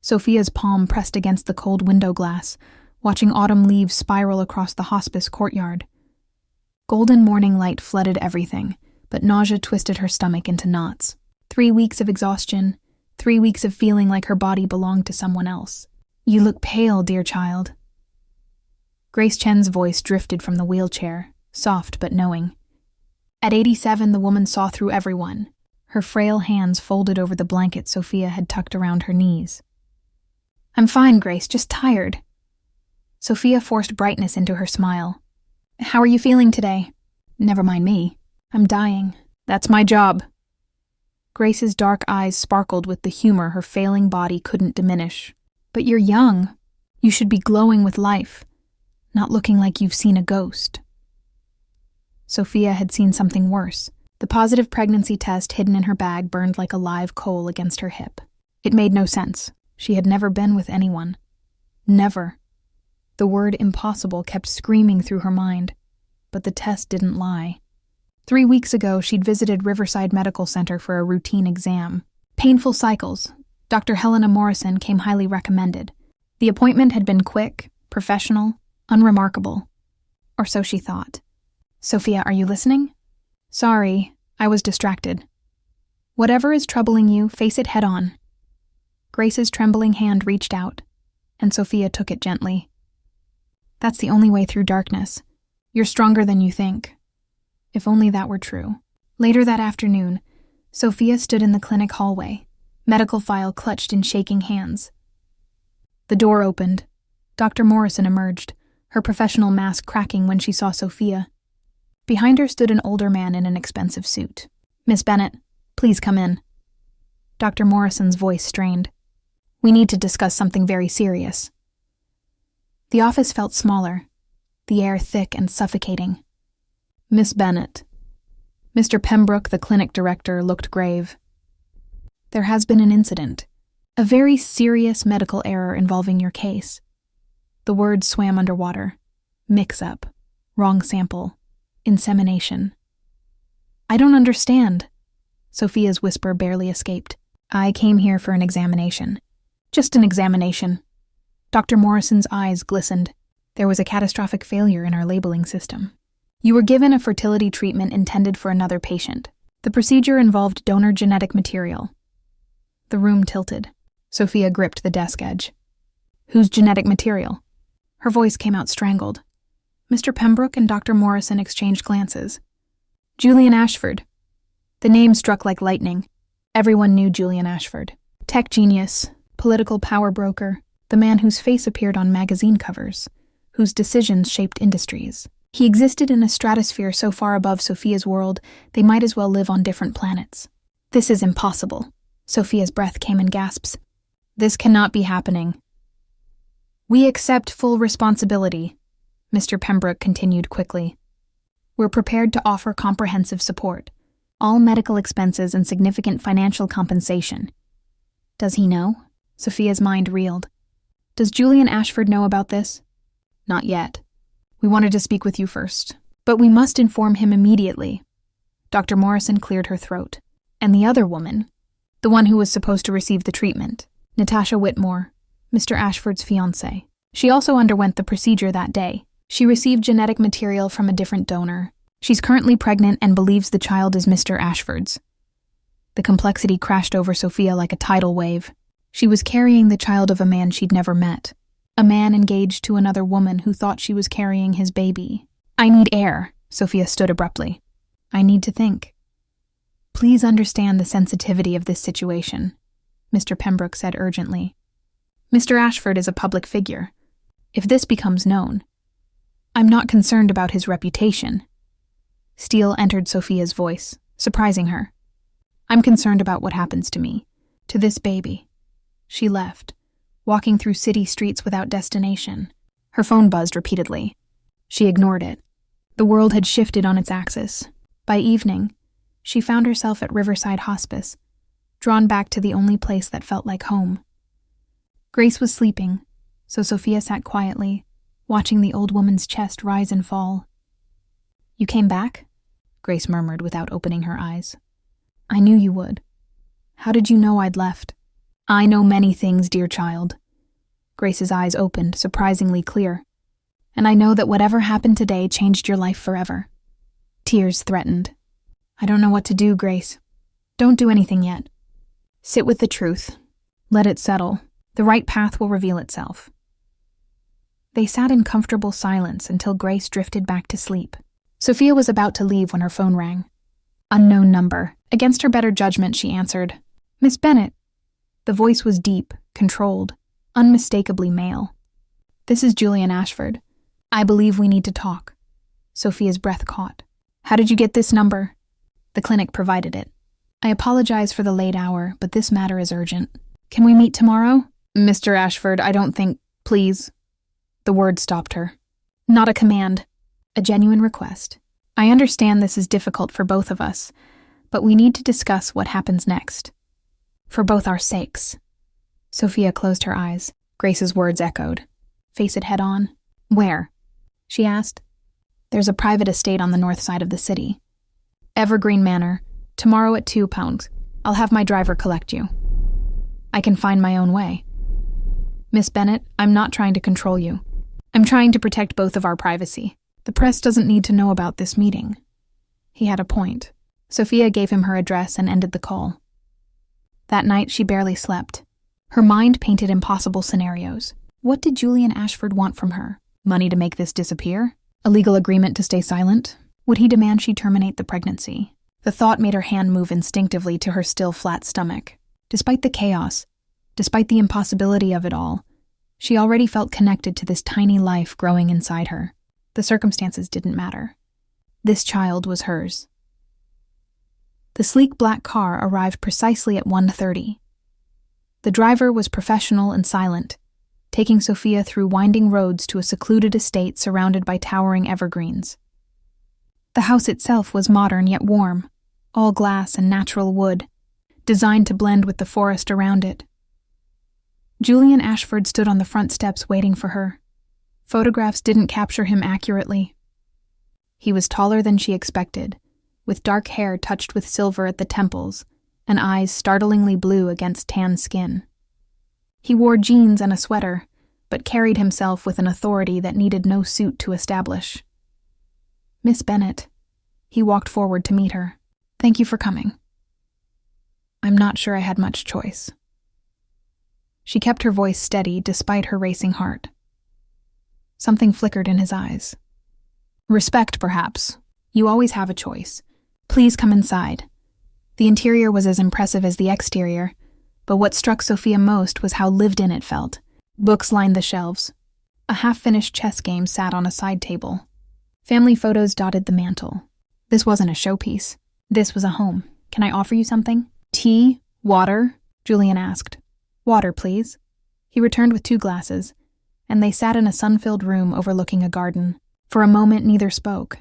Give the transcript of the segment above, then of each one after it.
Sophia's palm pressed against the cold window glass, watching autumn leaves spiral across the hospice courtyard. Golden morning light flooded everything, but nausea twisted her stomach into knots. 3 weeks of exhaustion, 3 weeks of feeling like her body belonged to someone else. "You look pale, dear child." Grace Chen's voice drifted from the wheelchair, soft but knowing. At 87, the woman saw through everyone, her frail hands folded over the blanket Sophia had tucked around her knees. "I'm fine, Grace, just tired." Sophia forced brightness into her smile. "How are you feeling today?" "Never mind me. I'm dying. That's my job." Grace's dark eyes sparkled with the humor her failing body couldn't diminish. "But you're young. You should be glowing with life, not looking like you've seen a ghost." Sophia had seen something worse. The positive pregnancy test hidden in her bag burned like a live coal against her hip. It made no sense. She had never been with anyone. Never. The word impossible kept screaming through her mind, but the test didn't lie. 3 weeks ago, she'd visited Riverside Medical Center for a routine exam. Painful cycles. Dr. Helena Morrison came highly recommended. The appointment had been quick, professional, unremarkable. Or so she thought. "Sophia, are you listening?" "Sorry, I was distracted." "Whatever is troubling you, face it head on." Grace's trembling hand reached out, and Sophia took it gently. "That's the only way through darkness. You're stronger than you think." If only that were true. Later that afternoon, Sophia stood in the clinic hallway, medical file clutched in shaking hands. The door opened. Dr. Morrison emerged, her professional mask cracking when she saw Sophia. Behind her stood an older man in an expensive suit. "Miss Bennett, please come in." Dr. Morrison's voice strained. "We need to discuss something very serious." The office felt smaller, the air thick and suffocating. "Miss Bennett." Mr. Pembroke, the clinic director, looked grave. "There has been an incident, a very serious medical error involving your case." The words swam underwater. Mix-up, wrong sample, insemination. "I don't understand." Sophia's whisper barely escaped. "I came here for an examination." "Just an examination." Dr. Morrison's eyes glistened. "There was a catastrophic failure in our labeling system. You were given a fertility treatment intended for another patient. The procedure involved donor genetic material." The room tilted. Sophia gripped the desk edge. "Whose genetic material?" Her voice came out strangled. Mr. Pembroke and Dr. Morrison exchanged glances. "Julian Ashford." The name struck like lightning. Everyone knew Julian Ashford. Tech genius, political power broker, the man whose face appeared on magazine covers, whose decisions shaped industries. He existed in a stratosphere so far above Sophia's world, they might as well live on different planets. "This is impossible." Sophia's breath came in gasps. "This cannot be happening." "We accept full responsibility," Mr. Pembroke continued quickly. "We're prepared to offer comprehensive support, all medical expenses and significant financial compensation." "Does he know?" Sophia's mind reeled. "Does Julian Ashford know about this?" "Not yet. We wanted to speak with you first, but we must inform him immediately." Dr. Morrison cleared her throat. "And the other woman, the one who was supposed to receive the treatment, Natasha Whitmore, Mr. Ashford's fiancée. She also underwent the procedure that day. She received genetic material from a different donor. She's currently pregnant and believes the child is Mr. Ashford's." The complexity crashed over Sophia like a tidal wave. She was carrying the child of a man she'd never met. A man engaged to another woman who thought she was carrying his baby. "I need air," Sophia stood abruptly. "I need to think." "Please understand the sensitivity of this situation," Mr. Pembroke said urgently. "Mr. Ashford is a public figure. If this becomes known, I'm not concerned about his reputation." Steel entered Sophia's voice, surprising her. "I'm concerned about what happens to me, to this baby." She left, walking through city streets without destination. Her phone buzzed repeatedly. She ignored it. The world had shifted on its axis. By evening, she found herself at Riverside Hospice, drawn back to the only place that felt like home. Grace was sleeping, so Sophia sat quietly, watching the old woman's chest rise and fall. "You came back?" Grace murmured without opening her eyes. "I knew you would. How did you know I'd left?" I know many things, dear child. Grace's eyes opened, surprisingly clear. And I know that whatever happened today changed your life forever. Tears threatened. I don't know what to do, Grace. Don't do anything yet. Sit with the truth. Let it settle. The right path will reveal itself. They sat in comfortable silence until Grace drifted back to sleep. Sophia was about to leave when her phone rang. Unknown number. Against her better judgment, she answered. Miss Bennett. The voice was deep, controlled, unmistakably male. This is Julian Ashford. I believe we need to talk. Sophia's breath caught. How did you get this number? The clinic provided it. I apologize for the late hour, but this matter is urgent. Can we meet tomorrow? Mr. Ashford, I don't think... Please. The word stopped her. Not a command. A genuine request. I understand this is difficult for both of us, but we need to discuss what happens next. For both our sakes. Sophia closed her eyes. Grace's words echoed. Face it head on. Where? She asked. There's a private estate on the north side of the city. Evergreen Manor. Tomorrow at £2. I'll have my driver collect you. I can find my own way. Miss Bennett, I'm not trying to control you. I'm trying to protect both of our privacy. The press doesn't need to know about this meeting. He had a point. Sophia gave him her address and ended the call. That night, she barely slept. Her mind painted impossible scenarios. What did Julian Ashford want from her? Money to make this disappear? A legal agreement to stay silent? Would he demand she terminate the pregnancy? The thought made her hand move instinctively to her still flat stomach. Despite the chaos, despite the impossibility of it all, she already felt connected to this tiny life growing inside her. The circumstances didn't matter. This child was hers. The sleek black car arrived precisely at 1:30. The driver was professional and silent, taking Sophia through winding roads to a secluded estate surrounded by towering evergreens. The house itself was modern yet warm, all glass and natural wood, designed to blend with the forest around it. Julian Ashford stood on the front steps waiting for her. Photographs didn't capture him accurately. He was taller than she expected, with dark hair touched with silver at the temples and eyes startlingly blue against tan skin. He wore jeans and a sweater, but carried himself with an authority that needed no suit to establish. Miss Bennett. He walked forward to meet her. Thank you for coming. I'm not sure I had much choice. She kept her voice steady despite her racing heart. Something flickered in his eyes. Respect, perhaps. You always have a choice. Please come inside. The interior was as impressive as the exterior, but what struck Sophia most was how lived in it felt. Books lined the shelves. A half-finished chess game sat on a side table. Family photos dotted the mantel. This wasn't a showpiece. This was a home. Can I offer you something? Tea? Water? Julian asked. Water, please. He returned with 2 glasses, and they sat in a sun-filled room overlooking a garden. For a moment, neither spoke.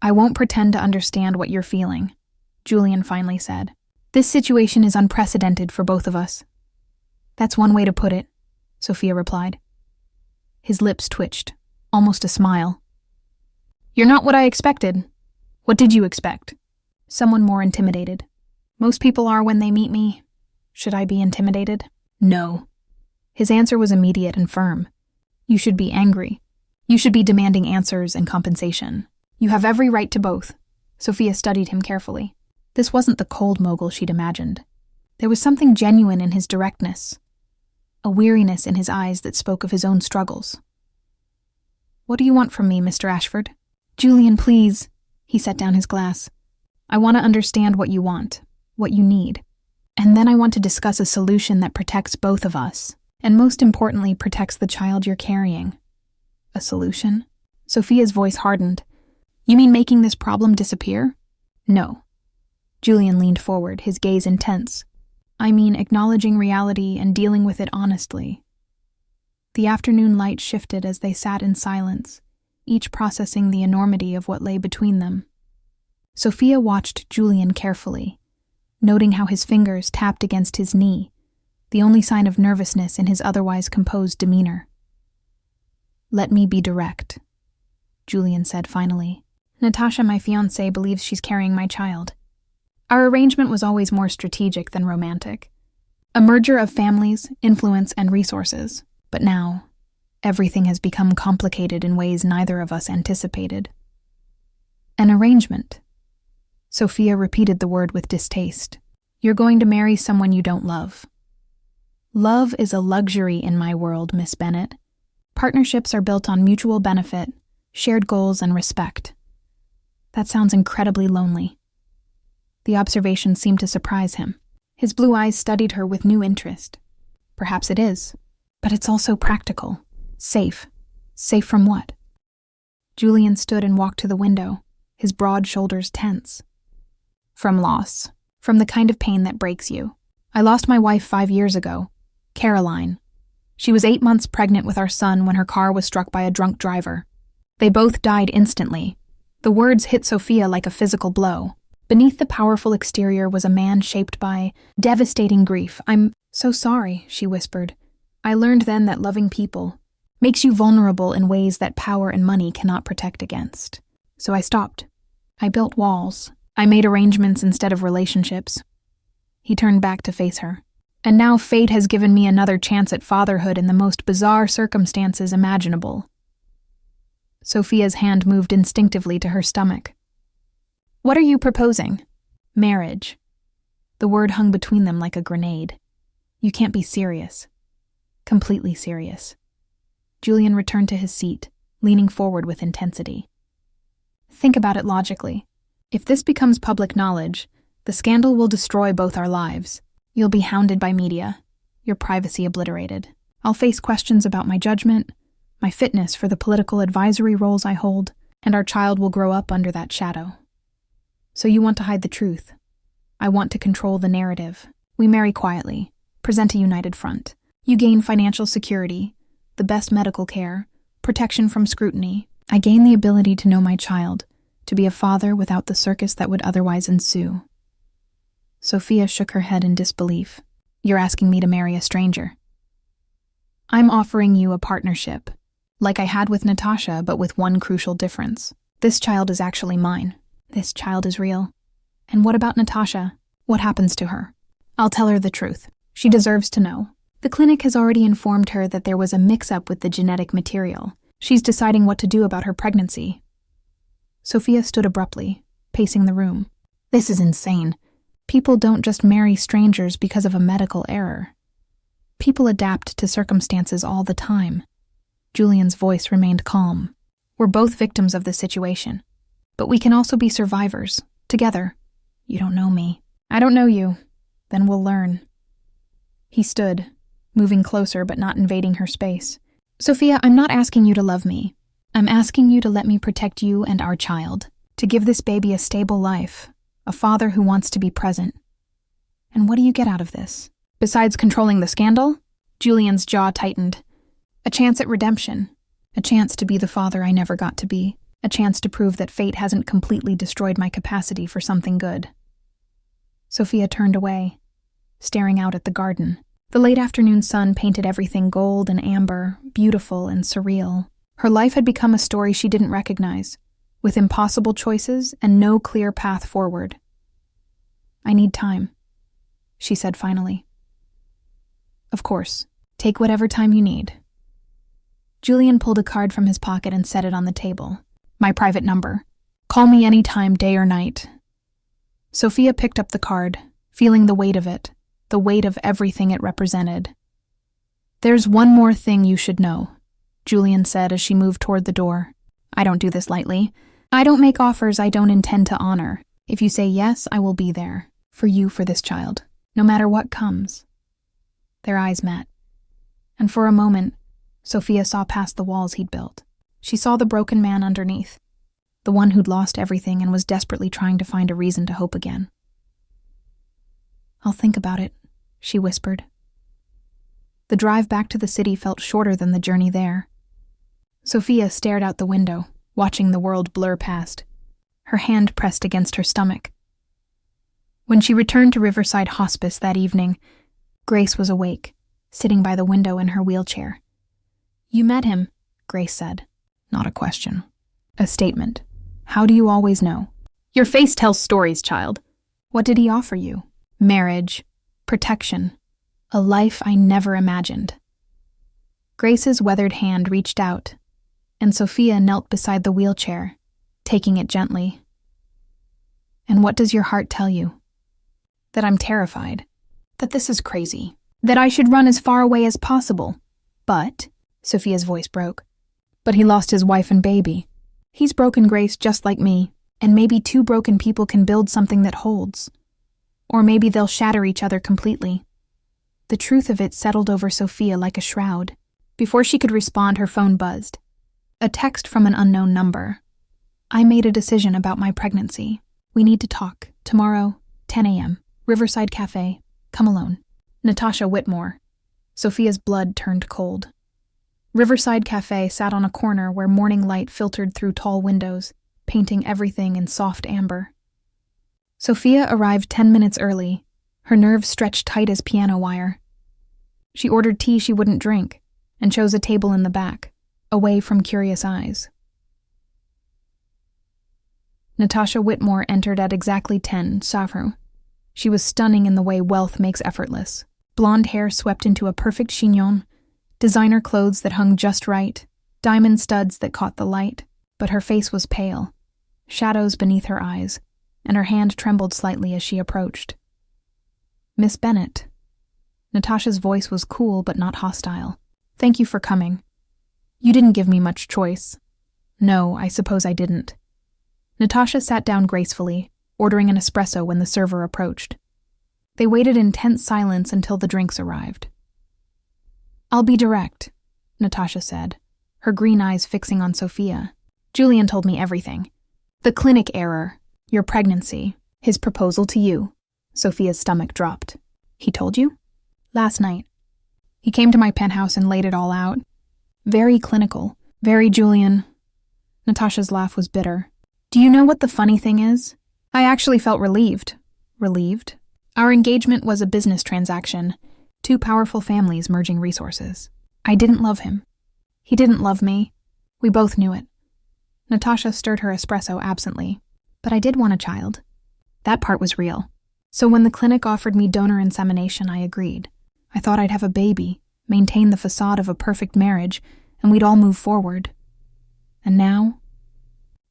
I won't pretend to understand what you're feeling, Julian finally said. This situation is unprecedented for both of us. That's one way to put it, Sophia replied. His lips twitched, almost a smile. You're not what I expected. What did you expect? Someone more intimidated. Most people are when they meet me. Should I be intimidated? No. His answer was immediate and firm. You should be angry. You should be demanding answers and compensation. You have every right to both. Sophia studied him carefully. This wasn't the cold mogul she'd imagined. There was something genuine in his directness, a weariness in his eyes that spoke of his own struggles. What do you want from me, Mr. Ashford? Julian, please. He set down his glass. I want to understand what you want, what you need. And then I want to discuss a solution that protects both of us, and most importantly, protects the child you're carrying. A solution? Sophia's voice hardened. You mean making this problem disappear? No. Julian leaned forward, his gaze intense. I mean acknowledging reality and dealing with it honestly. The afternoon light shifted as they sat in silence, each processing the enormity of what lay between them. Sophia watched Julian carefully, noting how his fingers tapped against his knee, the only sign of nervousness in his otherwise composed demeanor. Let me be direct, Julian said finally. Natasha, my fiancée, believes she's carrying my child. Our arrangement was always more strategic than romantic. A merger of families, influence, and resources. But now, everything has become complicated in ways neither of us anticipated. An arrangement. Sophia repeated the word with distaste. You're going to marry someone you don't love. Love is a luxury in my world, Miss Bennett. Partnerships are built on mutual benefit, shared goals, and respect. That sounds incredibly lonely. The observation seemed to surprise him. His blue eyes studied her with new interest. Perhaps it is, but it's also practical. Safe. Safe from what? Julian stood and walked to the window, his broad shoulders tense. From loss. From the kind of pain that breaks you. I lost my wife 5 years ago, Caroline. She was 8 months pregnant with our son when her car was struck by a drunk driver. They both died instantly. The words hit Sophia like a physical blow. Beneath the powerful exterior was a man shaped by devastating grief. I'm so sorry, she whispered. I learned then that loving people makes you vulnerable in ways that power and money cannot protect against. So I stopped. I built walls. I made arrangements instead of relationships. He turned back to face her. And now fate has given me another chance at fatherhood in the most bizarre circumstances imaginable. Sophia's hand moved instinctively to her stomach. What are you proposing? Marriage. The word hung between them like a grenade. You can't be serious. Completely serious. Julian returned to his seat, leaning forward with intensity. Think about it logically. If this becomes public knowledge, the scandal will destroy both our lives. You'll be hounded by media, your privacy obliterated. I'll face questions about my judgment, my fitness for the political advisory roles I hold, and our child will grow up under that shadow. So you want to hide the truth. I want to control the narrative. We marry quietly, present a united front. You gain financial security, the best medical care, protection from scrutiny. I gain the ability to know my child, to be a father without the circus that would otherwise ensue. Sophia shook her head in disbelief. You're asking me to marry a stranger. I'm offering you a partnership, like I had with Natasha, but with one crucial difference. This child is actually mine. This child is real. And what about Natasha? What happens to her? I'll tell her the truth. She deserves to know. The clinic has already informed her that there was a mix-up with the genetic material. She's deciding what to do about her pregnancy. Sophia stood abruptly, pacing the room. This is insane. People don't just marry strangers because of a medical error. People adapt to circumstances all the time. Julian's voice remained calm. We're both victims of this situation. But we can also be survivors, together. You don't know me. I don't know you. Then we'll learn. He stood, moving closer but not invading her space. Sophia, I'm not asking you to love me. I'm asking you to let me protect you and our child, to give this baby a stable life, a father who wants to be present. And what do you get out of this? Besides controlling the scandal? Julian's jaw tightened. A chance at redemption. A chance to be the father I never got to be. A chance to prove that fate hasn't completely destroyed my capacity for something good. Sophia turned away, staring out at the garden. The late afternoon sun painted everything gold and amber, beautiful and surreal. Her life had become a story she didn't recognize, with impossible choices and no clear path forward. I need time, she said finally. Of course, take whatever time you need. Julian pulled a card from his pocket and set it on the table. My private number. Call me anytime, day or night. Sophia picked up the card, feeling the weight of it, the weight of everything it represented. There's one more thing you should know, Julian said as she moved toward the door. I don't do this lightly. I don't make offers I don't intend to honor. If you say yes, I will be there. For you, for this child. No matter what comes. Their eyes met. And for a moment, Sophia saw past the walls he'd built. She saw the broken man underneath. The one who'd lost everything and was desperately trying to find a reason to hope again. I'll think about it, she whispered. The drive back to the city felt shorter than the journey there. Sophia stared out the window, watching the world blur past, her hand pressed against her stomach. When she returned to Riverside Hospice that evening, Grace was awake, sitting by the window in her wheelchair. You met him, Grace said. Not a question. A statement. How do you always know? Your face tells stories, child. What did he offer you? Marriage. Protection. A life I never imagined. Grace's weathered hand reached out, and Sophia knelt beside the wheelchair, taking it gently. And what does your heart tell you? That I'm terrified. That this is crazy. That I should run as far away as possible. But, Sophia's voice broke, but he lost his wife and baby. He's broken, Grace, just like me, and maybe two broken people can build something that holds. Or maybe they'll shatter each other completely. The truth of it settled over Sophia like a shroud. Before she could respond, her phone buzzed. A text from an unknown number. I made a decision about my pregnancy. We need to talk. Tomorrow, 10 a.m. Riverside Cafe. Come alone. Natasha Whitmore. Sophia's blood turned cold. Riverside Cafe sat on a corner where morning light filtered through tall windows, painting everything in soft amber. Sophia arrived 10 minutes early, her nerves stretched tight as piano wire. She ordered tea she wouldn't drink, and chose a table in the back, away from curious eyes. Natasha Whitmore entered at exactly 10, Savru. She was stunning in the way wealth makes effortless. Blonde hair swept into a perfect chignon, designer clothes that hung just right, diamond studs that caught the light, but her face was pale, shadows beneath her eyes, and her hand trembled slightly as she approached. Miss Bennett. Natasha's voice was cool but not hostile. Thank you for coming. You didn't give me much choice. No, I suppose I didn't. Natasha sat down gracefully, ordering an espresso when the server approached. They waited in tense silence until the drinks arrived. I'll be direct, Natasha said, her green eyes fixing on Sophia. Julian told me everything. The clinic error, your pregnancy, his proposal to you. Sophia's stomach dropped. He told you? Last night. He came to my penthouse and laid it all out. Very clinical, very Julian. Natasha's laugh was bitter. Do you know what the funny thing is? I actually felt relieved. Relieved? Our engagement was a business transaction, two powerful families merging resources. I didn't love him. He didn't love me. We both knew it. Natasha stirred her espresso absently. But I did want a child. That part was real. So when the clinic offered me donor insemination, I agreed. I thought I'd have a baby, maintain the facade of a perfect marriage, and we'd all move forward. And now?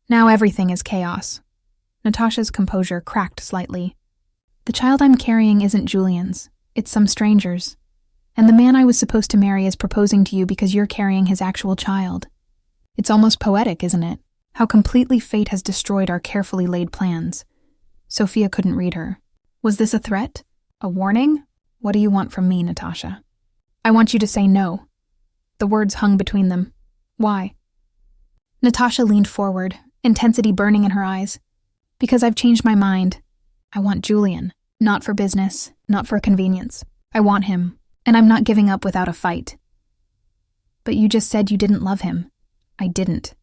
Now everything is chaos. Natasha's composure cracked slightly. The child I'm carrying isn't Julian's. It's some stranger's. And the man I was supposed to marry is proposing to you because you're carrying his actual child. It's almost poetic, isn't it? How completely fate has destroyed our carefully laid plans. Sophia couldn't read her. Was this a threat? A warning? What do you want from me, Natasha? I want you to say no. The words hung between them. Why? Natasha leaned forward, intensity burning in her eyes. Because I've changed my mind. I want Julian. Not for business, not for convenience. I want him, and I'm not giving up without a fight. But you just said you didn't love him. I didn't.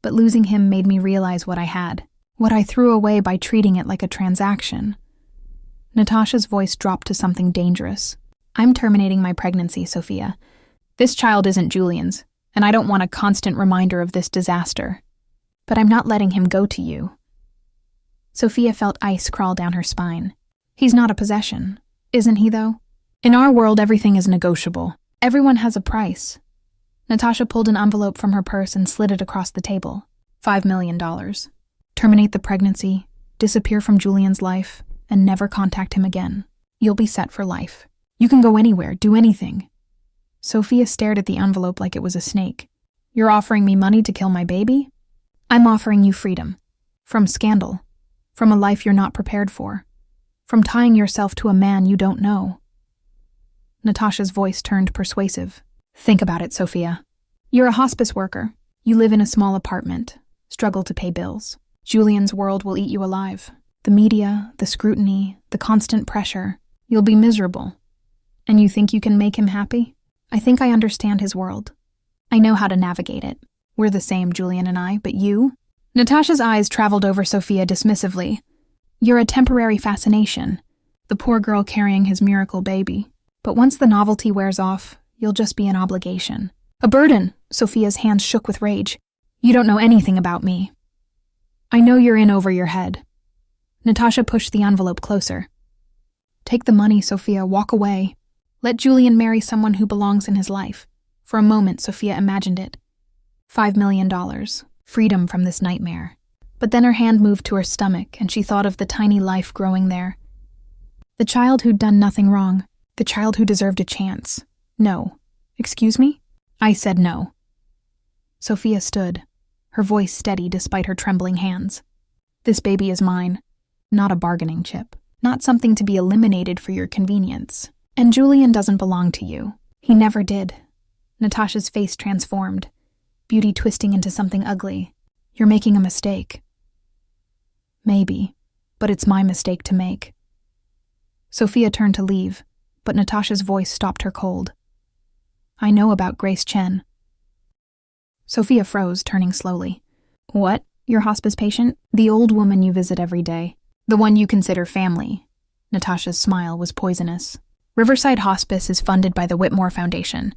But losing him made me realize what I had, what I threw away by treating it like a transaction. Natasha's voice dropped to something dangerous. I'm terminating my pregnancy, Sophia. This child isn't Julian's, and I don't want a constant reminder of this disaster. But I'm not letting him go to you. Sophia felt ice crawl down her spine. He's not a possession, isn't he, though? In our world, everything is negotiable. Everyone has a price. Natasha pulled an envelope from her purse and slid it across the table. $5 million. Terminate the pregnancy, disappear from Julian's life, and never contact him again. You'll be set for life. You can go anywhere, do anything. Sophia stared at the envelope like it was a snake. You're offering me money to kill my baby? I'm offering you freedom. From scandal. From a life you're not prepared for. From tying yourself to a man you don't know. Natasha's voice turned persuasive. Think about it, Sophia. You're a hospice worker. You live in a small apartment. Struggle to pay bills. Julian's world will eat you alive. The media, the scrutiny, the constant pressure. You'll be miserable. And you think you can make him happy? I think I understand his world. I know how to navigate it. We're the same, Julian and I, but you? Natasha's eyes traveled over Sophia dismissively. You're a temporary fascination. The poor girl carrying his miracle baby. But once the novelty wears off, you'll just be an obligation. A burden, Sophia's hands shook with rage. You don't know anything about me. I know you're in over your head. Natasha pushed the envelope closer. Take the money, Sophia, walk away. Let Julian marry someone who belongs in his life. For a moment, Sophia imagined it. $5 million. Freedom from this nightmare. But then her hand moved to her stomach, and she thought of the tiny life growing there. The child who'd done nothing wrong. The child who deserved a chance. No. Excuse me? I said no. Sophia stood, her voice steady despite her trembling hands. This baby is mine. Not a bargaining chip. Not something to be eliminated for your convenience. And Julian doesn't belong to you. He never did. Natasha's face transformed, beauty twisting into something ugly. You're making a mistake. Maybe, but it's my mistake to make. Sophia turned to leave, but Natasha's voice stopped her cold. I know about Grace Chen. Sophia froze, turning slowly. What? Your hospice patient? The old woman you visit every day. The one you consider family. Natasha's smile was poisonous. Riverside Hospice is funded by the Whitmore Foundation,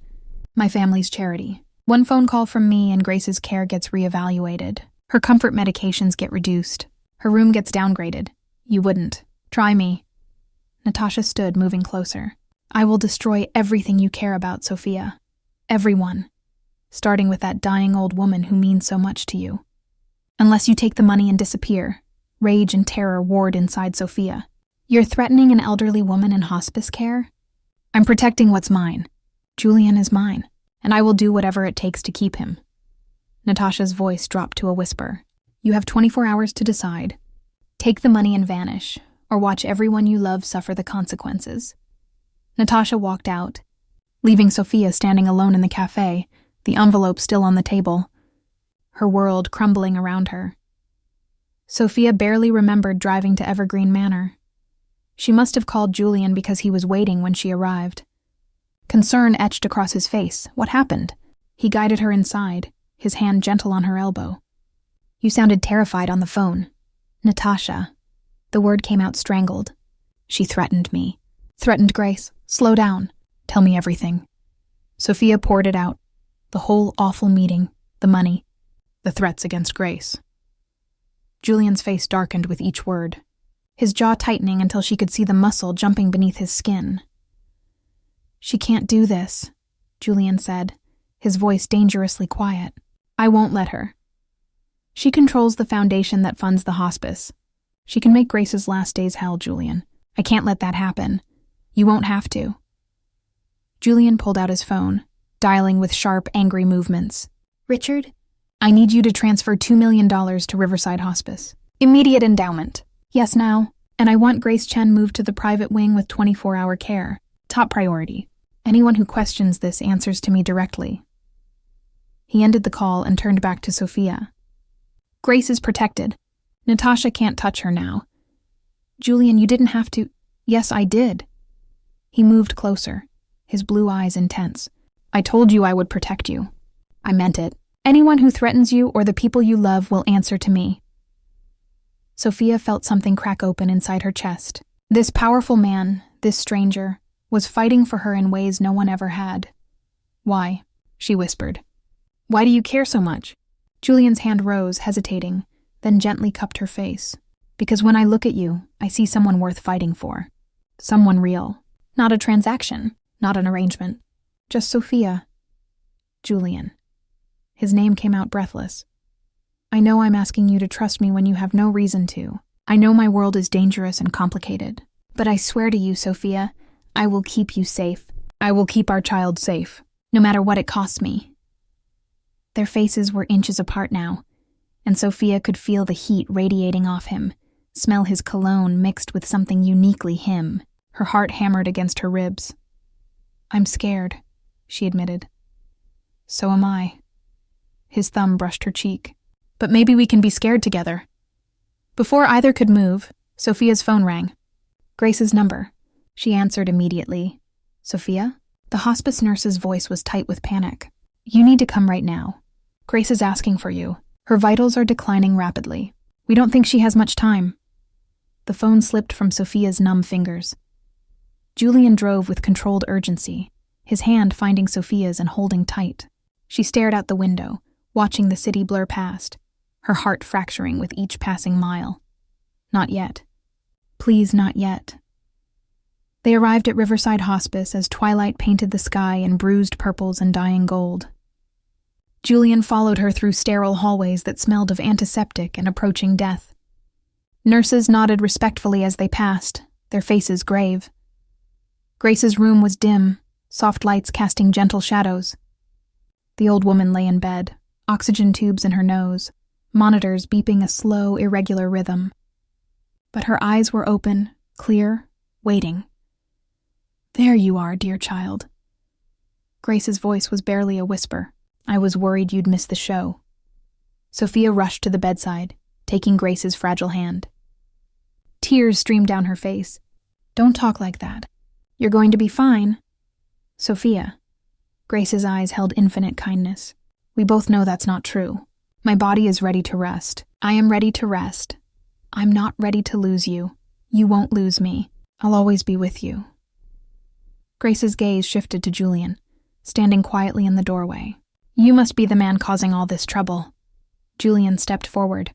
my family's charity. One phone call from me and Grace's care gets reevaluated. Her comfort medications get reduced. Her room gets downgraded. You wouldn't. Try me. Natasha stood, moving closer. I will destroy everything you care about, Sophia. Everyone. Starting with that dying old woman who means so much to you. Unless you take the money and disappear, rage and terror warred inside Sophia. You're threatening an elderly woman in hospice care? I'm protecting what's mine. Julian is mine, and I will do whatever it takes to keep him. Natasha's voice dropped to a whisper. You have 24 hours to decide. Take the money and vanish, or watch everyone you love suffer the consequences. Natasha walked out, leaving Sophia standing alone in the cafe, the envelope still on the table, her world crumbling around her. Sophia barely remembered driving to Evergreen Manor. She must have called Julian because he was waiting when she arrived. Concern etched across his face. What happened? He guided her inside, his hand gentle on her elbow. You sounded terrified on the phone. Natasha. The word came out strangled. She threatened me. Threatened Grace. Slow down. Tell me everything. Sophia poured it out. The whole awful meeting, the money, the threats against Grace. Julian's face darkened with each word, his jaw tightening until she could see the muscle jumping beneath his skin. She can't do this, Julian said, his voice dangerously quiet. I won't let her. She controls the foundation that funds the hospice. She can make Grace's last days hell, Julian. I can't let that happen. You won't have to. Julian pulled out his phone, dialing with sharp, angry movements. Richard, I need you to transfer $2 million to Riverside Hospice. Immediate endowment. Yes, now. And I want Grace Chen moved to the private wing with 24-hour care. Top priority. Anyone who questions this answers to me directly. He ended the call and turned back to Sophia. Grace is protected. Natasha can't touch her now. Julian, you didn't have to. Yes, I did. He moved closer, his blue eyes intense. I told you I would protect you. I meant it. Anyone who threatens you or the people you love will answer to me. Sophia felt something crack open inside her chest. This powerful man, this stranger, was fighting for her in ways no one ever had. Why? She whispered. Why do you care so much? Julian's hand rose, hesitating, then gently cupped her face. Because when I look at you, I see someone worth fighting for. Someone real. Not a transaction, not an arrangement. Just Sophia. Julian. His name came out breathless. I know I'm asking you to trust me when you have no reason to. I know my world is dangerous and complicated. But I swear to you, Sophia, I will keep you safe. I will keep our child safe, no matter what it costs me. Their faces were inches apart now, and Sophia could feel the heat radiating off him, smell his cologne mixed with something uniquely him. Her heart hammered against her ribs. I'm scared, she admitted. So am I. His thumb brushed her cheek. But maybe we can be scared together. Before either could move, Sophia's phone rang. Grace's number. She answered immediately. Sophia? The hospice nurse's voice was tight with panic. You need to come right now. Grace is asking for you. Her vitals are declining rapidly. We don't think she has much time. The phone slipped from Sophia's numb fingers. Julian drove with controlled urgency, his hand finding Sophia's and holding tight. She stared out the window, watching the city blur past, her heart fracturing with each passing mile. Not yet. Please, not yet. They arrived at Riverside Hospice as twilight painted the sky in bruised purples and dying gold. Julian followed her through sterile hallways that smelled of antiseptic and approaching death. Nurses nodded respectfully as they passed, their faces grave. Grace's room was dim, soft lights casting gentle shadows. The old woman lay in bed, oxygen tubes in her nose, monitors beeping a slow, irregular rhythm. But her eyes were open, clear, waiting. "There you are, dear child." Grace's voice was barely a whisper. "I was worried you'd miss the show." Sophia rushed to the bedside, taking Grace's fragile hand. Tears streamed down her face. "Don't talk like that. You're going to be fine." "Sophia." Grace's eyes held infinite kindness. "We both know that's not true. My body is ready to rest. I am ready to rest. I'm not ready to lose you. You won't lose me. I'll always be with you." Grace's gaze shifted to Julian, standing quietly in the doorway. "You must be the man causing all this trouble." Julian stepped forward.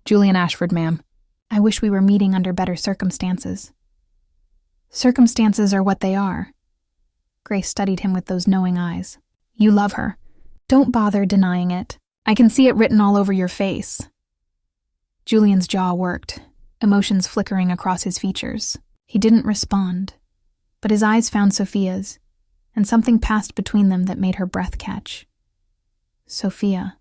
"Julian Ashford, ma'am." "I wish we were meeting under better circumstances." "Circumstances are what they are." Grace studied him with those knowing eyes. "You love her. Don't bother denying it. I can see it written all over your face." Julian's jaw worked, emotions flickering across his features. He didn't respond, but his eyes found Sophia's, and something passed between them that made her breath catch. "Sophia."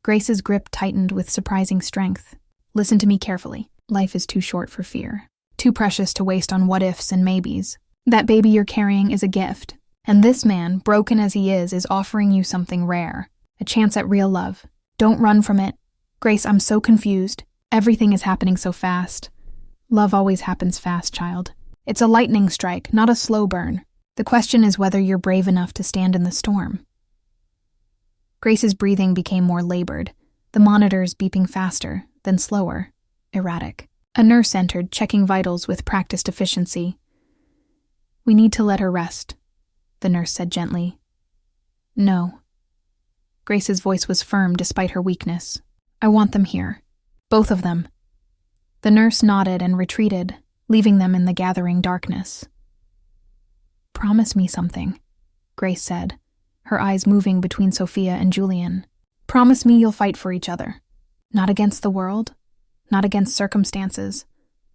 Grace's grip tightened with surprising strength. "Listen to me carefully. Life is too short for fear. Too precious to waste on what-ifs and maybes. That baby you're carrying is a gift. And this man, broken as he is offering you something rare. A chance at real love. Don't run from it. Grace, I'm so confused. Everything is happening so fast. Love always happens fast, child. It's a lightning strike, not a slow burn. The question is whether you're brave enough to stand in the storm." Grace's breathing became more labored, the monitors beeping faster, then slower, erratic. A nurse entered, checking vitals with practiced efficiency. "We need to let her rest," the nurse said gently. "No." Grace's voice was firm despite her weakness. "I want them here. Both of them." The nurse nodded and retreated, leaving them in the gathering darkness. "Promise me something," Grace said, her eyes moving between Sophia and Julian. "Promise me you'll fight for each other. Not against the world, not against circumstances,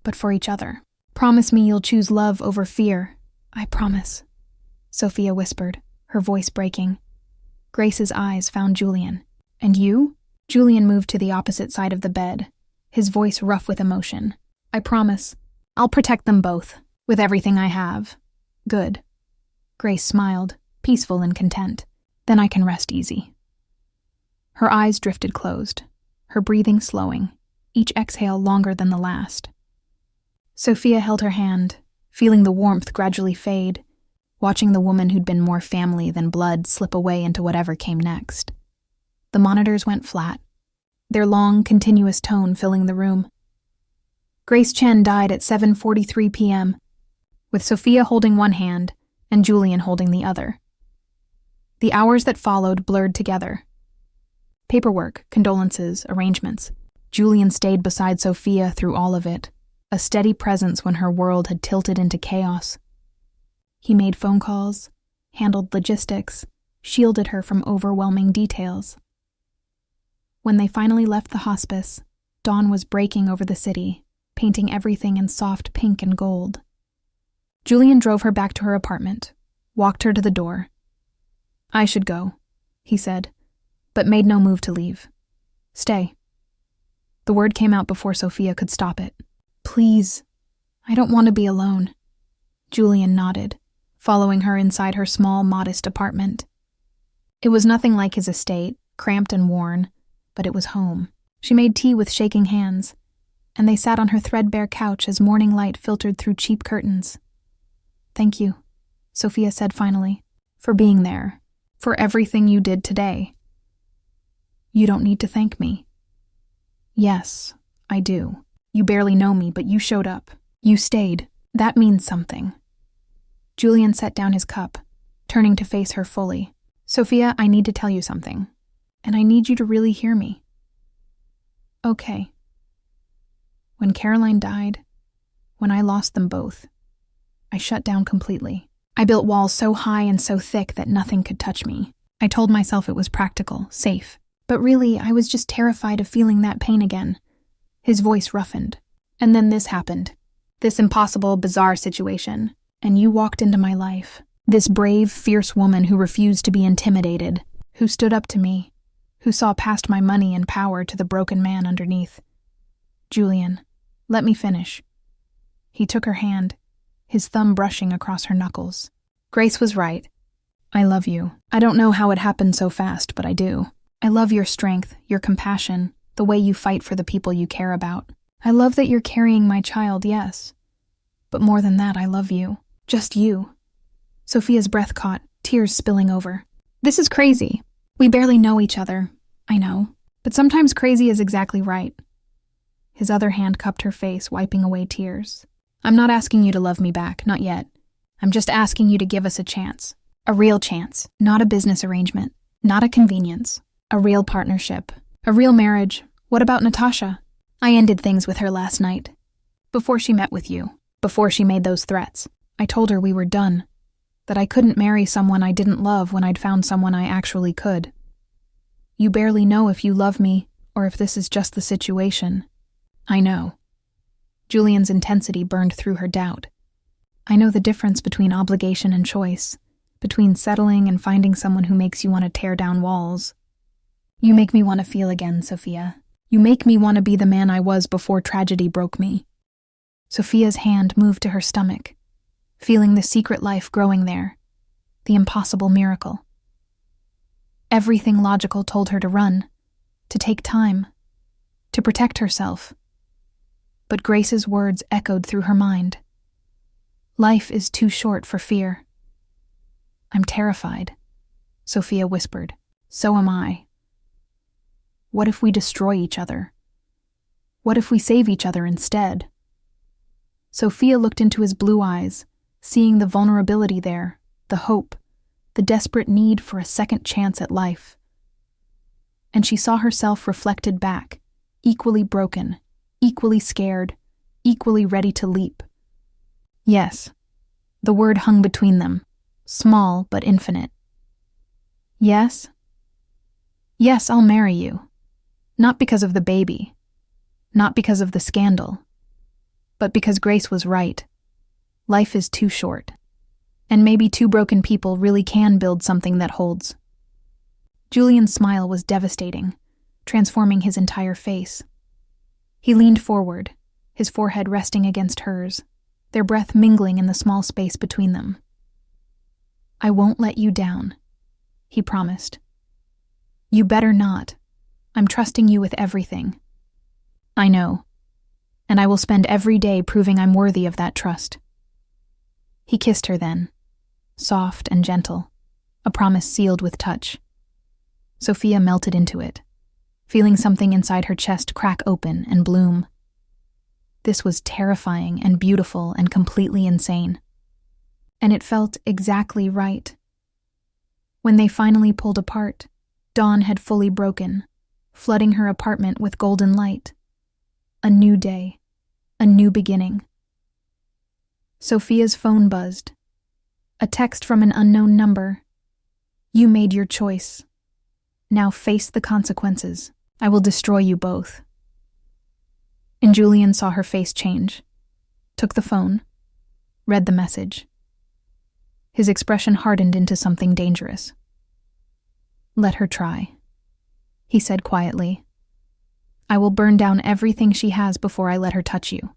but for each other. Promise me you'll choose love over fear." "I promise," Sophia whispered, her voice breaking. Grace's eyes found Julian. "And you?" Julian moved to the opposite side of the bed, his voice rough with emotion. "I promise. I'll protect them both, with everything I have." "Good." Grace smiled, peaceful and content. "Then I can rest easy." Her eyes drifted closed, her breathing slowing, each exhale longer than the last. Sophia held her hand, feeling the warmth gradually fade, watching the woman who'd been more family than blood slip away into whatever came next. The monitors went flat, their long, continuous tone filling the room. Grace Chen died at 7:43 p.m., with Sophia holding one hand and Julian holding the other. The hours that followed blurred together. Paperwork, condolences, arrangements. Julian stayed beside Sophia through all of it, a steady presence when her world had tilted into chaos. He made phone calls, handled logistics, shielded her from overwhelming details. When they finally left the hospice, dawn was breaking over the city, painting everything in soft pink and gold. Julian drove her back to her apartment, walked her to the door. "I should go," he said, but made no move to leave. "Stay." The word came out before Sophia could stop it. "Please, I don't want to be alone." Julian nodded, following her inside her small, modest apartment. It was nothing like his estate, cramped and worn, but it was home. She made tea with shaking hands, and they sat on her threadbare couch as morning light filtered through cheap curtains. "Thank you," Sophia said finally, "for being there, for everything you did today." "You don't need to thank me." "Yes, I do. You barely know me, but you showed up. You stayed. That means something." Julian set down his cup, turning to face her fully. "Sophia, I need to tell you something, and I need you to really hear me." "Okay." When Caroline died, when I lost them both, I shut down completely. I built walls so high and so thick that nothing could touch me. I told myself it was practical, safe. But really, I was just terrified of feeling that pain again. His voice roughened. And then this happened. This impossible, bizarre situation. And you walked into my life. This brave, fierce woman who refused to be intimidated, who stood up to me, who saw past my money and power to the broken man underneath. Julian, let me finish. He took her hand, his thumb brushing across her knuckles. Grace was right. I love you. I don't know how it happened so fast, but I do. I love your strength, your compassion, the way you fight for the people you care about. I love that you're carrying my child, yes. But more than that, I love you. Just you. Sophia's breath caught, tears spilling over. This is crazy. We barely know each other. I know. But sometimes crazy is exactly right. His other hand cupped her face, wiping away tears. I'm not asking you to love me back, not yet. I'm just asking you to give us a chance. A real chance. Not a business arrangement. Not a convenience. A real partnership. A real marriage. What about Natasha? I ended things with her last night. Before she met with you. Before she made those threats. I told her we were done. That I couldn't marry someone I didn't love when I'd found someone I actually could. You barely know if you love me or if this is just the situation. I know. Julian's intensity burned through her doubt. I know the difference between obligation and choice, between settling and finding someone who makes you want to tear down walls. You make me want to feel again, Sophia. You make me want to be the man I was before tragedy broke me. Sophia's hand moved to her stomach, feeling the secret life growing there, the impossible miracle. Everything logical told her to run, to take time, to protect herself. But Grace's words echoed through her mind. Life is too short for fear. I'm terrified, Sophia whispered. So am I. What if we destroy each other? What if we save each other instead? Sophia looked into his blue eyes, seeing the vulnerability there, the hope, the desperate need for a second chance at life. And she saw herself reflected back, equally broken, equally scared, equally ready to leap. Yes, the word hung between them, small but infinite. Yes? Yes, I'll marry you. Not because of the baby, not because of the scandal, but because Grace was right. Life is too short, and maybe two broken people really can build something that holds. Julian's smile was devastating, transforming his entire face. He leaned forward, his forehead resting against hers, their breath mingling in the small space between them. I won't let you down, he promised. You better not. I'm trusting you with everything. I know, and I will spend every day proving I'm worthy of that trust. He kissed her then, soft and gentle, a promise sealed with touch. Sophia melted into it, feeling something inside her chest crack open and bloom. This was terrifying and beautiful and completely insane. And it felt exactly right. When they finally pulled apart, dawn had fully broken, flooding her apartment with golden light. A new day, a new beginning. Sophia's phone buzzed. A text from an unknown number. You made your choice. Now face the consequences. I will destroy you both. And Julian saw her face change, took the phone, read the message. His expression hardened into something dangerous. Let her try, he said quietly. I will burn down everything she has before I let her touch you.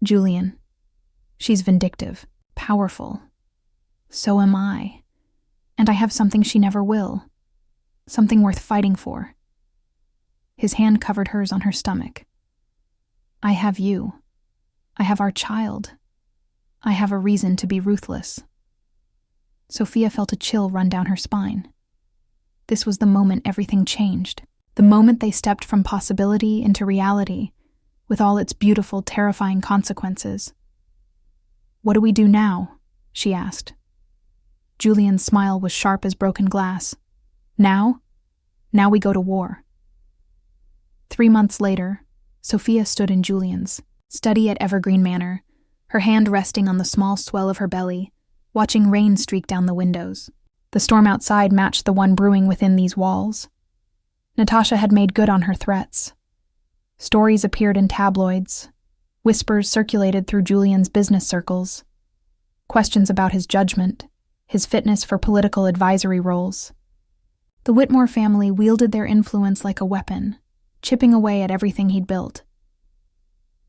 Julian, she's vindictive, powerful. So am I. And I have something she never will. Something worth fighting for. His hand covered hers on her stomach. I have you. I have our child. I have a reason to be ruthless. Sophia felt a chill run down her spine. This was the moment everything changed. The moment they stepped from possibility into reality, with all its beautiful, terrifying consequences. What do we do now? She asked. Julian's smile was sharp as broken glass. Now? Now we go to war. 3 months later, Sophia stood in Julian's study at Evergreen Manor, her hand resting on the small swell of her belly, watching rain streak down the windows. The storm outside matched the one brewing within these walls. Natasha had made good on her threats. Stories appeared in tabloids. Whispers circulated through Julian's business circles. Questions about his judgment, his fitness for political advisory roles. The Whitmore family wielded their influence like a weapon, chipping away at everything he'd built.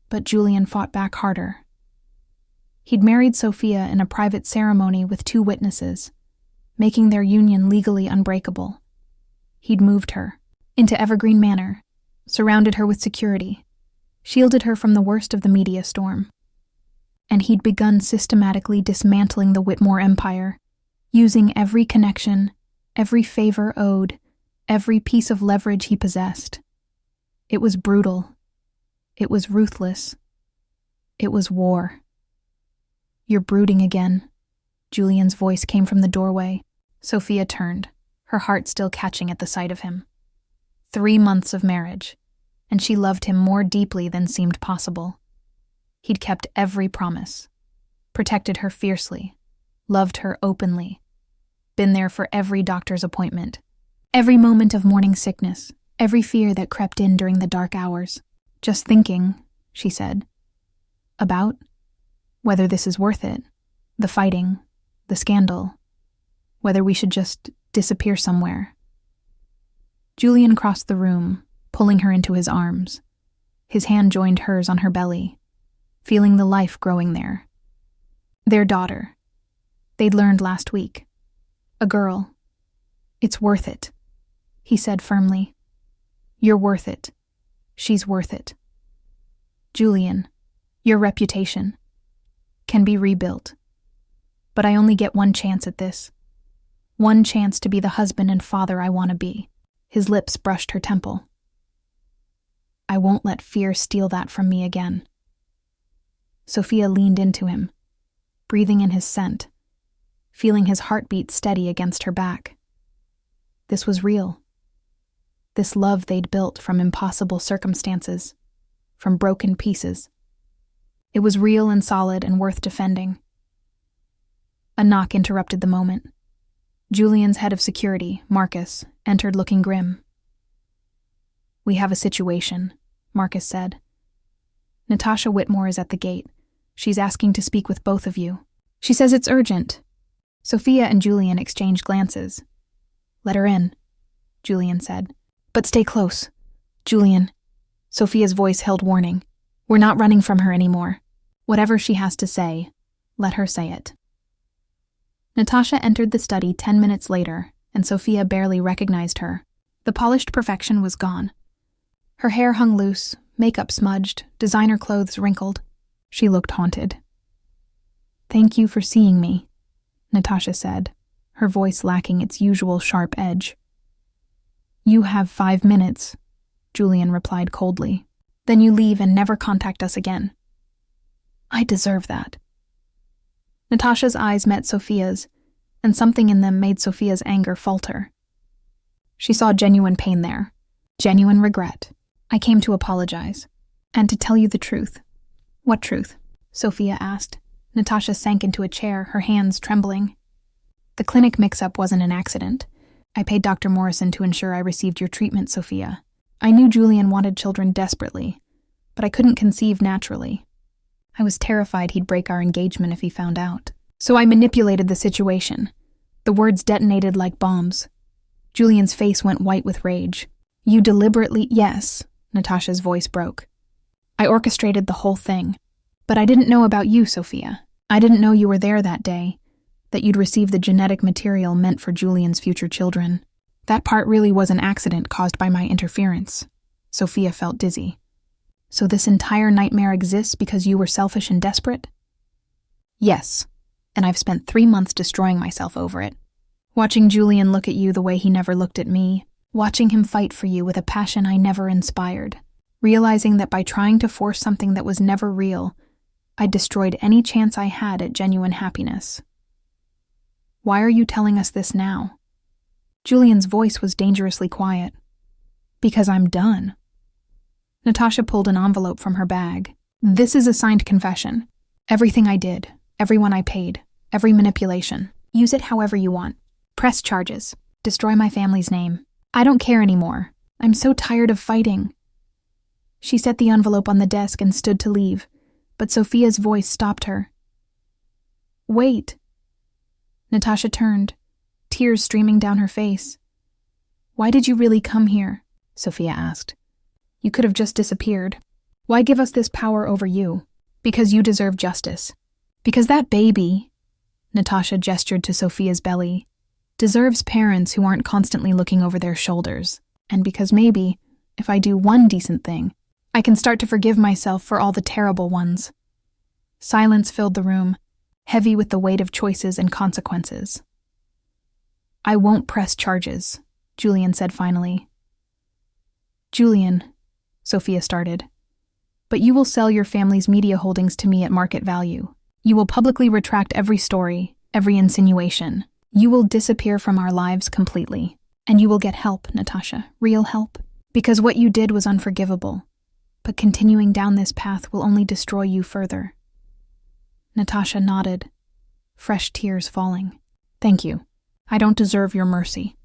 But Julian fought back harder. He'd married Sophia in a private ceremony with 2 witnesses, making their union legally unbreakable. He'd moved her into Evergreen Manor, surrounded her with security, shielded her from the worst of the media storm. And he'd begun systematically dismantling the Whitmore empire, using every connection, every favor owed, every piece of leverage he possessed. It was brutal. It was ruthless. It was war. "You're brooding again." Julian's voice came from the doorway. Sophia turned, her heart still catching at the sight of him. 3 months of marriage, and she loved him more deeply than seemed possible. He'd kept every promise, protected her fiercely, loved her openly, been there for every doctor's appointment, every moment of morning sickness, every fear that crept in during the dark hours. "Just thinking," she said, "about whether this is worth it, the fighting, the scandal, whether we should just disappear somewhere." Julian crossed the room, pulling her into his arms. His hand joined hers on her belly, feeling the life growing there. Their daughter. They'd learned last week. A girl. "It's worth it," he said firmly. "You're worth it. She's worth it. Julian, your reputation can be rebuilt. But I only get one chance at this. One chance to be the husband and father I want to be." His lips brushed her temple. "I won't let fear steal that from me again." Sophia leaned into him, breathing in his scent, feeling his heartbeat steady against her back. This was real. This love they'd built from impossible circumstances, from broken pieces. It was real and solid and worth defending. A knock interrupted the moment. Julian's head of security, Marcus, entered looking grim. "We have a situation," Marcus said. "Natasha Whitmore is at the gate. She's asking to speak with both of you. She says it's urgent." Sophia and Julian exchanged glances. "Let her in," Julian said. "But stay close. Julian." Sophia's voice held warning. "We're not running from her anymore. Whatever she has to say, let her say it." Natasha entered the study 10 minutes later, and Sophia barely recognized her. The polished perfection was gone. Her hair hung loose, makeup smudged, designer clothes wrinkled. She looked haunted. "Thank you for seeing me," Natasha said, her voice lacking its usual sharp edge. "You have 5 minutes," Julian replied coldly. "Then you leave and never contact us again." "I deserve that." Natasha's eyes met Sophia's, and something in them made Sophia's anger falter. She saw genuine pain there, genuine regret. "I came to apologize, and to tell you the truth." "What truth?" Sophia asked. Natasha sank into a chair, her hands trembling. "The clinic mix-up wasn't an accident. I paid Dr. Morrison to ensure I received your treatment, Sophia. I knew Julian wanted children desperately, but I couldn't conceive naturally. I was terrified he'd break our engagement if he found out. So I manipulated the situation." The words detonated like bombs. Julian's face went white with rage. "You deliberately—" "Yes," Natasha's voice broke. "I orchestrated the whole thing. But I didn't know about you, Sophia. I didn't know you were there that day, that you'd receive the genetic material meant for Julian's future children. That part really was an accident caused by my interference." Sophia felt dizzy. "So this entire nightmare exists because you were selfish and desperate?" "Yes, and I've spent 3 months destroying myself over it. Watching Julian look at you the way he never looked at me, watching him fight for you with a passion I never inspired, realizing that by trying to force something that was never real, I destroyed any chance I had at genuine happiness. Why are you telling us this now?" Julian's voice was dangerously quiet. "Because I'm done." Natasha pulled an envelope from her bag. "This is a signed confession. Everything I did, everyone I paid, every manipulation. Use it however you want. Press charges. Destroy my family's name. I don't care anymore. I'm so tired of fighting. She set the envelope on the desk and stood to leave, but Sophia's voice stopped her. Wait. Natasha turned, tears streaming down her face. Why did you really come here? Sophia asked. You could have just disappeared. Why give us this power over you? Because you deserve justice. Because that baby, Natasha gestured to Sophia's belly, deserves parents who aren't constantly looking over their shoulders. And because maybe, if I do one decent thing, I can start to forgive myself for all the terrible ones. Silence filled the room, heavy with the weight of choices and consequences. I won't press charges, Julian said finally. Julian, Sophia started, but you will sell your family's media holdings to me at market value. You will publicly retract every story, every insinuation. You will disappear from our lives completely. And you will get help, Natasha, real help. Because what you did was unforgivable. But continuing down this path will only destroy you further. Natasha nodded, fresh tears falling. Thank you. I don't deserve your mercy.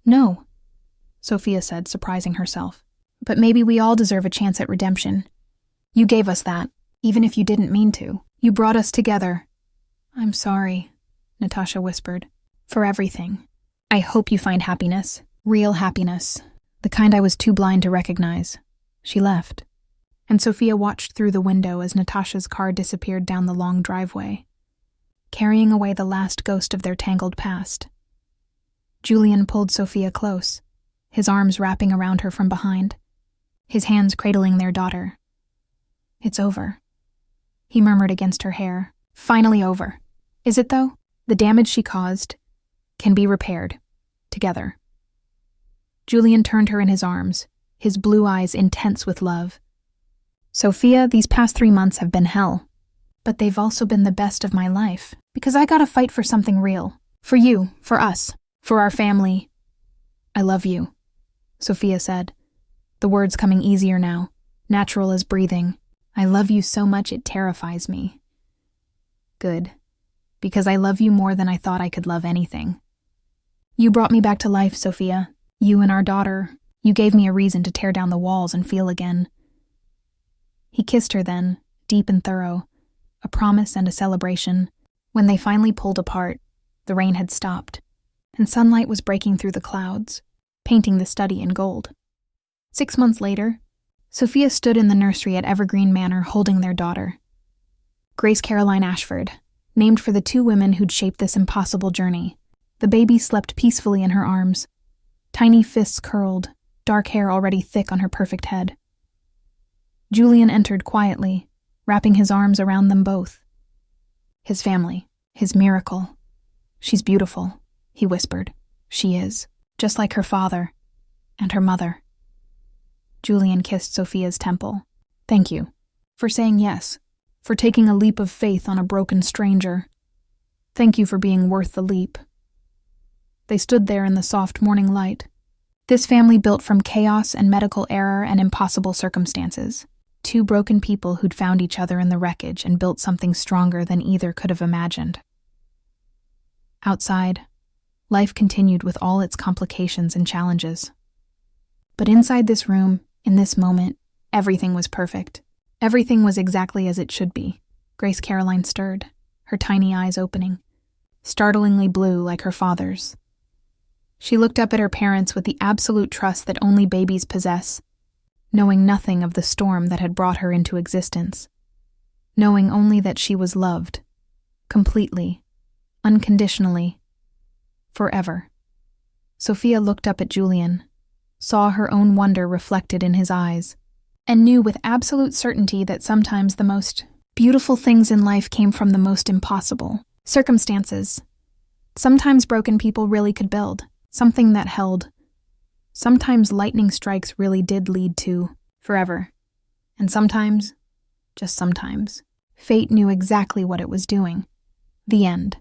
No, Sophia said, surprising herself. But maybe we all deserve a chance at redemption. You gave us that, even if you didn't mean to. You brought us together. I'm sorry, Natasha whispered, for everything. I hope you find happiness, real happiness, the kind I was too blind to recognize. She left, and Sophia watched through the window as Natasha's car disappeared down the long driveway, carrying away the last ghost of their tangled past. Julian pulled Sophia close, his arms wrapping around her from behind, his hands cradling their daughter. It's over, he murmured against her hair. Finally over. Is it, though? The damage she caused can be repaired. Together. Julian turned her in his arms, his blue eyes intense with love. Sophia, these past 3 months have been hell. But they've also been the best of my life, because I gotta fight for something real. For you, for us, for our family. I love you, Sophia said, the words coming easier now, natural as breathing. I love you so much it terrifies me. Good, because I love you more than I thought I could love anything. You brought me back to life, Sophia. You and our daughter. You gave me a reason to tear down the walls and feel again. He kissed her then, deep and thorough, a promise and a celebration. When they finally pulled apart, the rain had stopped, and sunlight was breaking through the clouds, painting the study in gold. 6 months later, Sophia stood in the nursery at Evergreen Manor holding their daughter. Grace Caroline Ashford, named for the 2 women who'd shaped this impossible journey. The baby slept peacefully in her arms, tiny fists curled, dark hair already thick on her perfect head. Julian entered quietly, wrapping his arms around them both. His family, his miracle. She's beautiful, he whispered. She is, just like her father and her mother. Julian kissed Sophia's temple. Thank you for saying yes, for taking a leap of faith on a broken stranger. Thank you for being worth the leap. They stood there in the soft morning light. This family built from chaos and medical error and impossible circumstances. 2 broken people who'd found each other in the wreckage and built something stronger than either could have imagined. Outside, life continued with all its complications and challenges. But inside this room, in this moment, everything was perfect. Everything was exactly as it should be. Grace Caroline stirred, her tiny eyes opening, startlingly blue like her father's. She looked up at her parents with the absolute trust that only babies possess, knowing nothing of the storm that had brought her into existence, knowing only that she was loved, completely, unconditionally, forever. Sophia looked up at Julian, saw her own wonder reflected in his eyes, and knew with absolute certainty that sometimes the most beautiful things in life came from the most impossible circumstances. Sometimes broken people really could build something that held. Sometimes lightning strikes really did lead to forever. And sometimes, just sometimes, fate knew exactly what it was doing. The end.